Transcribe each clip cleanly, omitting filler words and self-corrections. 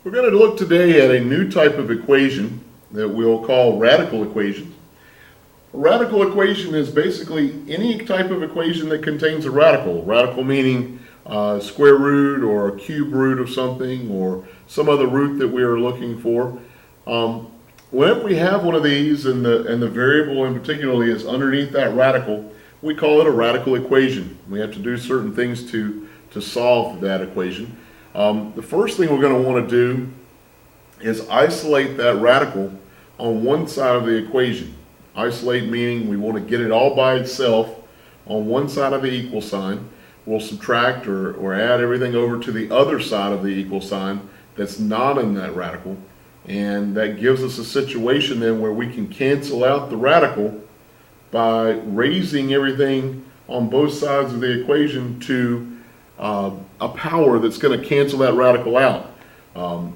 We're going to look today at a new type of equation that we'll call radical equations. A radical equation is basically any type of equation that contains a radical. Radical meaning square root or a cube root of something or some other root that we are looking for. Whenever we have one of these and the variable in particular is underneath that radical, we call it a radical equation. We have to do certain things to solve that equation. The first thing we're going to want to do is isolate that radical on one side of the equation. Isolate meaning we want to get it all by itself on one side of the equal sign. We'll subtract or add everything over to the other side of the equal sign that's not in that radical. And that gives us a situation then where we can cancel out the radical by raising everything on both sides of the equation to a power that's going to cancel that radical out.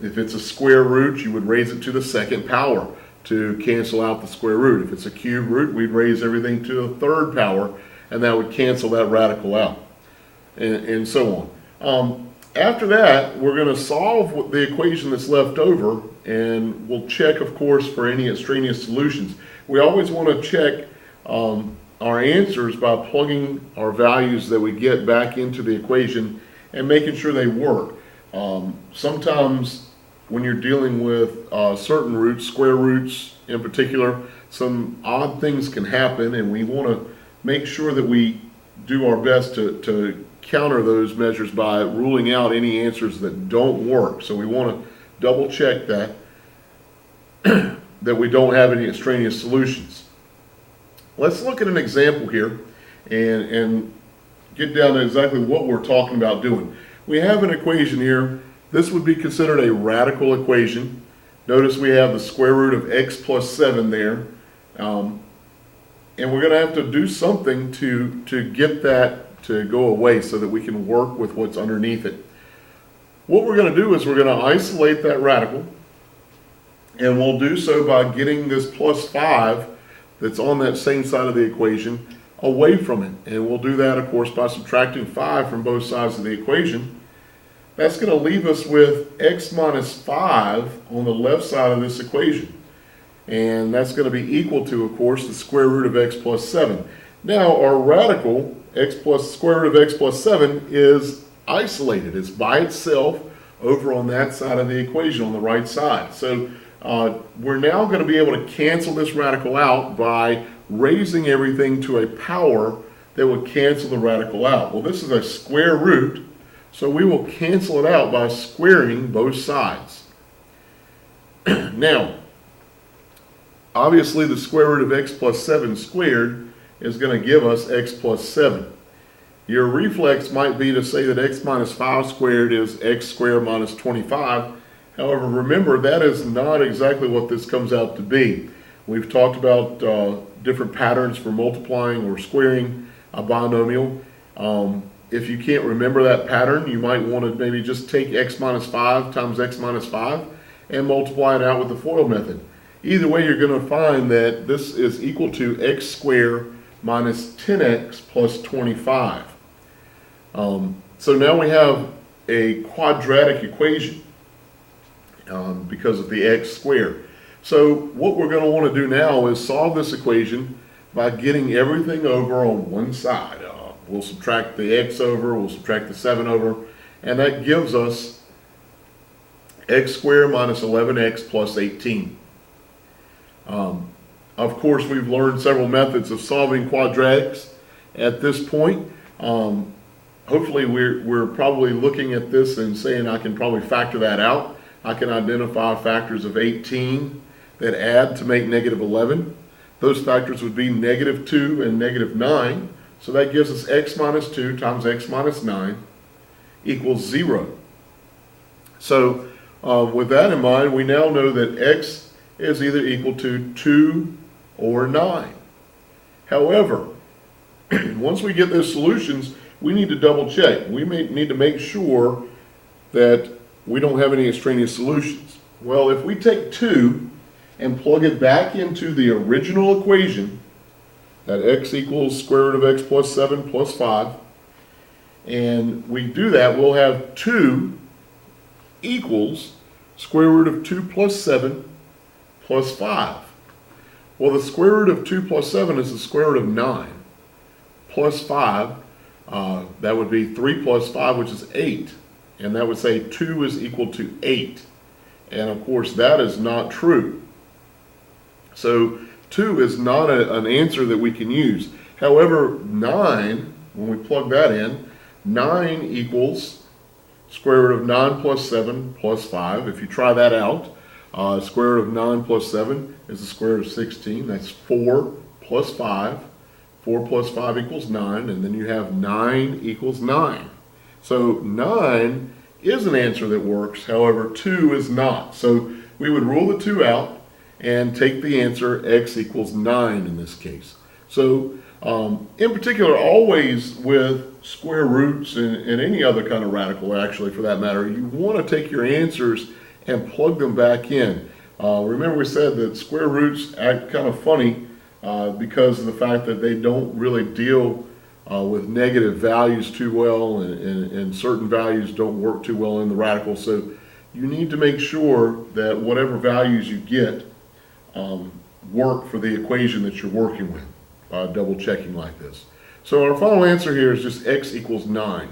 If it's a square root, you would raise it to the second power to cancel out the square root. If it's a cube root, we'd raise everything to a third power, and that would cancel that radical out, and so on. After that, we're going to solve the equation that's left over, and we'll check, of course, for any extraneous solutions. We always want to check our answers by plugging our values that we get back into the equation and making sure they work. Sometimes when you're dealing with certain roots, square roots in particular, some odd things can happen, and we want to make sure that we do our best to counter those measures by ruling out any answers that don't work. So we want to double check that that we don't have any extraneous solutions. Let's look at an example here and get down to exactly what we're talking about doing. We have an equation here. This would be considered a radical equation. Notice we have the square root of x plus 7 there. And we're going to have to do something to get that to go away so that we can work with what's underneath it. What we're going to do is we're going to isolate that radical, and we'll do so by getting this plus 5 that's on that same side of the equation away from it. And we'll do that, of course, by subtracting 5 from both sides of the equation. That's going to leave us with x minus 5 on the left side of this equation. And that's going to be equal to, of course, the square root of x plus 7. Now, our radical, square root of x plus 7, is isolated. It's by itself over on that side of the equation, on the right side. So we're now going to be able to cancel this radical out by raising everything to a power that would cancel the radical out. Well, this is a square root, so we will cancel it out by squaring both sides. Now, obviously the square root of x plus 7 squared is going to give us x plus 7. Your reflex might be to say that x minus 5 squared is x squared minus 25. However, remember, that is not exactly what this comes out to be. We've talked about different patterns for multiplying or squaring a binomial. If you can't remember that pattern, you might want to maybe just take x minus 5 times x minus 5 and multiply it out with the FOIL method. Either way, you're going to find that this is equal to x squared minus 10x plus 25. So now we have a quadratic equation because of the x squared. So what we're going to want to do now is solve this equation by getting everything over on one side. We'll subtract the x over, we'll subtract the 7 over, and that gives us x squared minus 11x plus 18. Of course, we've learned several methods of solving quadratics at this point. Hopefully we're probably looking at this and saying I can probably factor that out. I can identify factors of 18 that add to make negative 11. Those factors would be negative 2 and negative 9. So that gives us x minus 2 times x minus 9 equals 0. So with that in mind, we now know that x is either equal to 2 or 9. However, once we get those solutions, we need to double check. We may need to make sure that we don't have any extraneous solutions. Well, if we take 2 and plug it back into the original equation, that x equals square root of x plus 7 plus 5, and we do that, we'll have 2 equals square root of 2 plus 7 plus 5. Well, the square root of 2 plus 7 is the square root of 9 plus 5. That would be 3 plus 5, which is 8. And that would say 2 is equal to 8. And of course, that is not true. So 2 is not an answer that we can use. However, 9, when we plug that in, 9 equals square root of 9 plus 7 plus 5. If you try that out, square root of 9 plus 7 is the square root of 16. That's 4 plus 5. 4 plus 5 equals 9, and then you have 9 equals 9. So 9 is an answer that works, however 2 is not. So we would rule the 2 out and take the answer x equals 9 in this case. So in particular, always with square roots and any other kind of radical, actually, for that matter, you want to take your answers and plug them back in. Remember we said that square roots act kind of funny because of the fact that they don't really deal with negative values too well, and certain values don't work too well in the radical. So you need to make sure that whatever values you get work for the equation that you're working with, double checking like this. So our final answer here is just x equals 9.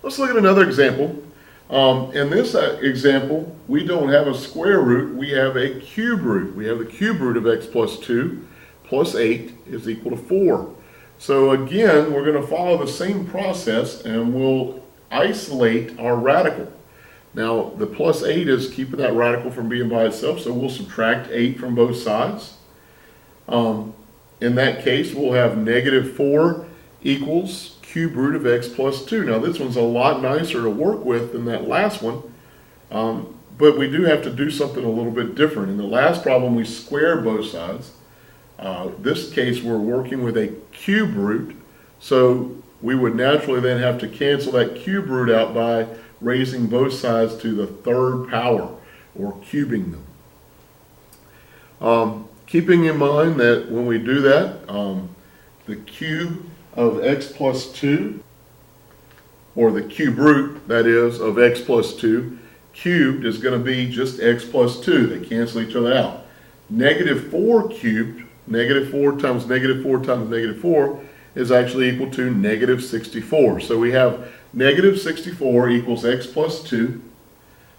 Let's look at another example. In this example, we don't have a square root, we have a cube root. We have the cube root of x plus 2 plus 8 is equal to 4. So again, we're going to follow the same process and we'll isolate our radical. Now, the plus 8 is keeping that radical from being by itself, so we'll subtract 8 from both sides. In that case, we'll have negative 4 equals cube root of x plus 2. Now, this one's a lot nicer to work with than that last one, but we do have to do something a little bit different. In the last problem, we squared both sides. This case, we're working with a cube root, so we would naturally then have to cancel that cube root out by raising both sides to the third power, or cubing them. Keeping in mind that when we do that, the cube of x plus 2, or the cube root, that is, of x plus 2, cubed is going to be just x plus 2. They cancel each other out. Negative 4 cubed, negative 4 times negative 4 times negative 4, is actually equal to negative 64. So we have negative 64 equals x plus 2.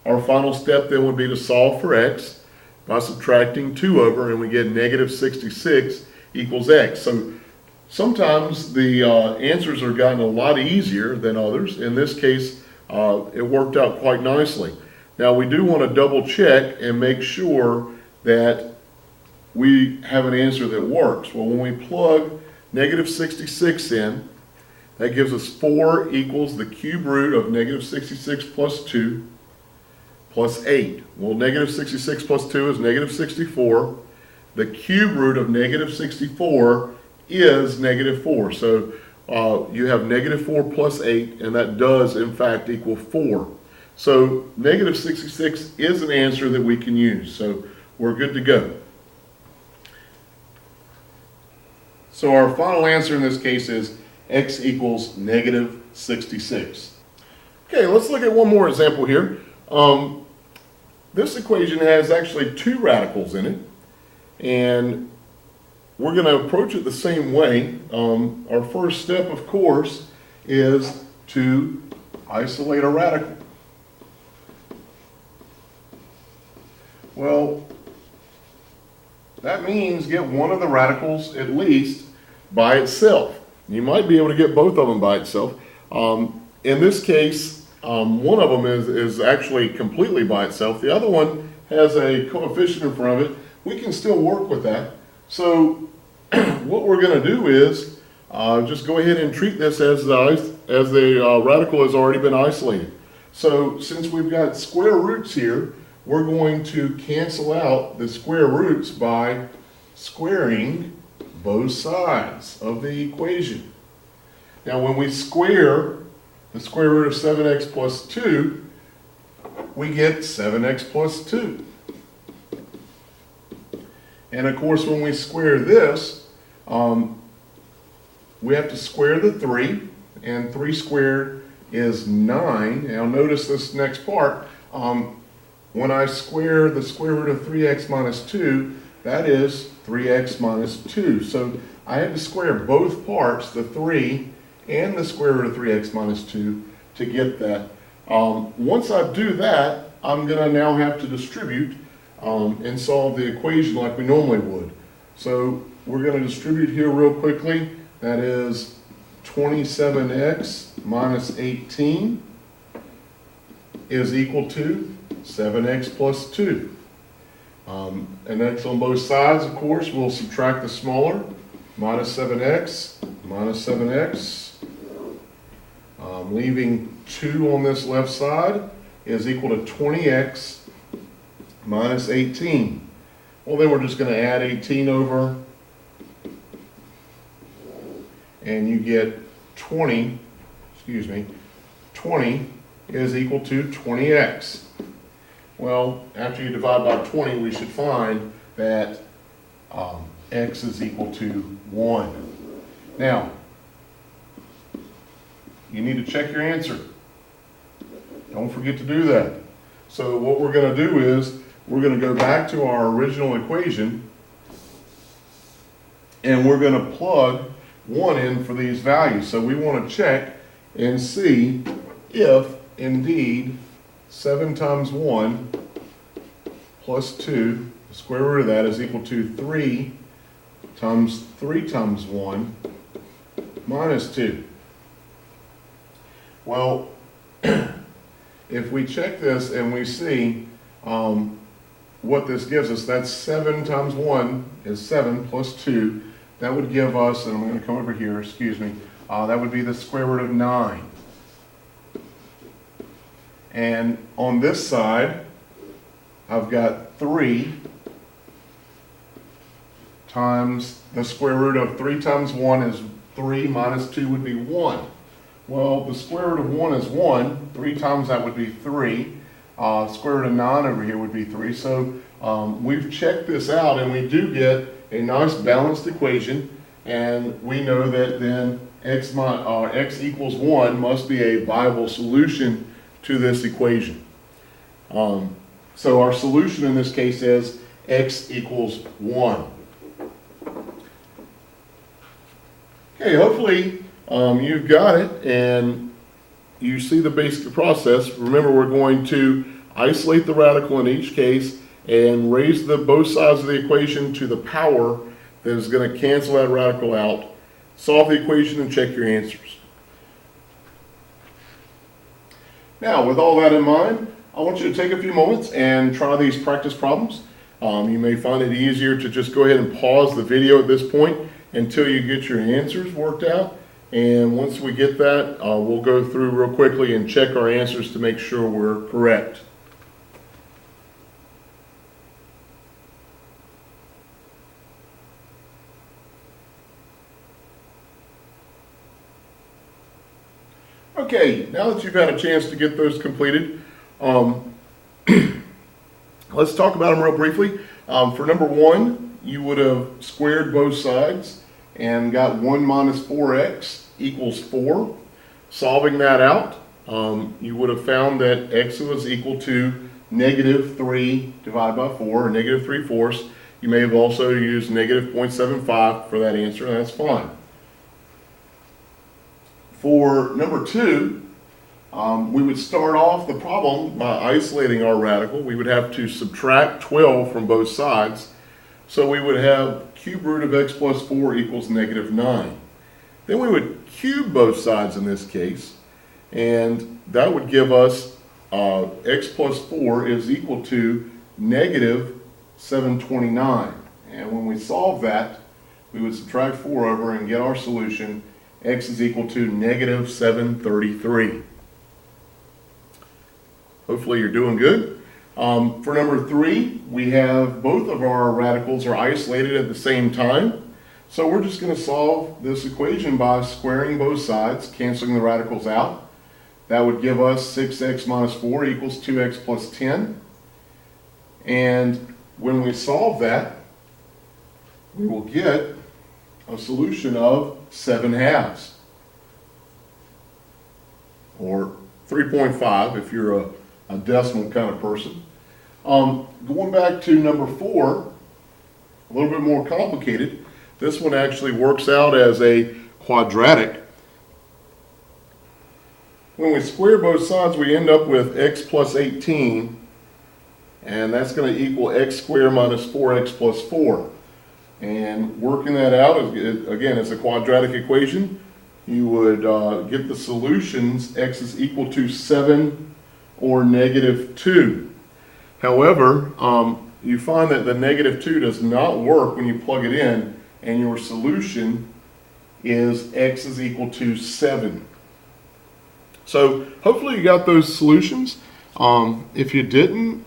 Our final step then would be to solve for x by subtracting 2 over, and we get negative 66 equals x. So sometimes the answers are gotten a lot easier than others. In this case, it worked out quite nicely. Now we do want to double check and make sure that we have an answer that works. Well, when we plug negative 66 in, that gives us 4 equals the cube root of negative 66 plus 2 plus 8. Well, negative 66 plus 2 is negative 64. The cube root of negative 64 is negative 4. So you have negative 4 plus 8, and that does, in fact, equal 4. So negative 66 is an answer that we can use. So we're good to go. So our final answer in this case is x equals negative 66. Okay, let's look at one more example here. This equation has actually 2 radicals in it, and we're going to approach it the same way. Our first step, of course, is to isolate a radical. Well, that means get one of the radicals at least by itself. You might be able to get both of them by itself. In this case, one of them is actually completely by itself. The other one has a coefficient in front of it. We can still work with that. So what we're going to do is just go ahead and treat this as the radical has already been isolated. So since we've got square roots here, we're going to cancel out the square roots by squaring both sides of the equation. Now when we square the square root of 7x plus 2, we get 7x plus 2. And of course when we square this, we have to square the 3, and 3 squared is 9. Now notice this next part. when I square the square root of 3x minus 2, that is 3x minus 2. So I had to square both parts, the 3 and the square root of 3x minus 2, to get that. Once I do that, I'm going to now have to distribute and solve the equation like we normally would. So we're going to distribute here real quickly. That is 27x minus 18 is equal to 7x plus 2. And x on both sides, of course, we'll subtract the smaller. Minus 7x, minus 7x. Leaving 2 on this left side is equal to 20x minus 18. Well, then we're just going to add 18 over, and you get 20 is equal to 20x. Well, after you divide by 20, we should find that x is equal to 1. Now, you need to check your answer. Don't forget to do that. So what we're going to do is we're going to go back to our original equation and we're going to plug 1 in for these values. So we want to check and see if indeed 7 times 1 plus 2, the square root of that is equal to 3 times 3 times 1 minus 2. Well, if we check this and we see what this gives us, that's 7 times 1 is 7 plus 2. That would give us, and I'm going to come over here, excuse me, that would be the square root of 9. And on this side, I've got 3 times the square root of 3 times 1 is 3 minus 2 would be 1. Well, the square root of 1 is 1. 3 times that would be 3. Square root of 9 over here would be 3. So we've checked this out and we do get a nice balanced equation. And we know that then x equals 1 must be a viable solution to this equation. So our solution in this case is x equals 1. Okay, hopefully you've got it and you see the basic process. Remember, we're going to isolate the radical in each case and raise both sides of the equation to the power that is going to cancel that radical out. Solve the equation and check your answers. Now, with all that in mind, I want you to take a few moments and try these practice problems. You may find it easier to just go ahead and pause the video at this point until you get your answers worked out. And once we get that, we'll go through real quickly and check our answers to make sure we're correct. Okay, now that you've had a chance to get those completed, let's talk about them real briefly. For number 1, you would have squared both sides and got 1 minus 4x equals 4. Solving that out, you would have found that x was equal to negative 3 divided by 4, or negative 3/4. You may have also used negative 0.75 for that answer, and that's fine. For number 2, we would start off the problem by isolating our radical. We would have to subtract 12 from both sides. So we would have cube root of x plus 4 equals negative 9. Then we would cube both sides in this case, and that would give us x plus 4 is equal to negative 729. And when we solve that, we would subtract 4 over and get our solution. X is equal to negative 733. Hopefully you're doing good. For number 3, we have both of our radicals are isolated at the same time. So we're just going to solve this equation by squaring both sides, canceling the radicals out. That would give us 6x minus 4 equals 2x plus 10. And when we solve that, we will get a solution of 7/2, or 3.5 if you're a decimal kind of person. Going back to number 4, a little bit more complicated. This one actually works out as a quadratic. When we square both sides, we end up with x plus 18, and that's going to equal x squared minus 4x plus 4. And working that out, again, it's a quadratic equation. You would get the solutions, x is equal to 7 or negative 2. However, you find that the negative 2 does not work when you plug it in, and your solution is x is equal to 7. So hopefully you got those solutions. If you didn't,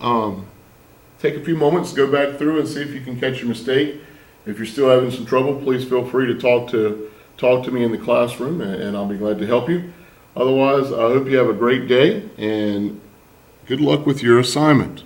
take a few moments to go back through and see if you can catch your mistake. If you're still having some trouble, please feel free to talk to me in the classroom, and I'll be glad to help you. Otherwise, I hope you have a great day, and good luck with your assignment.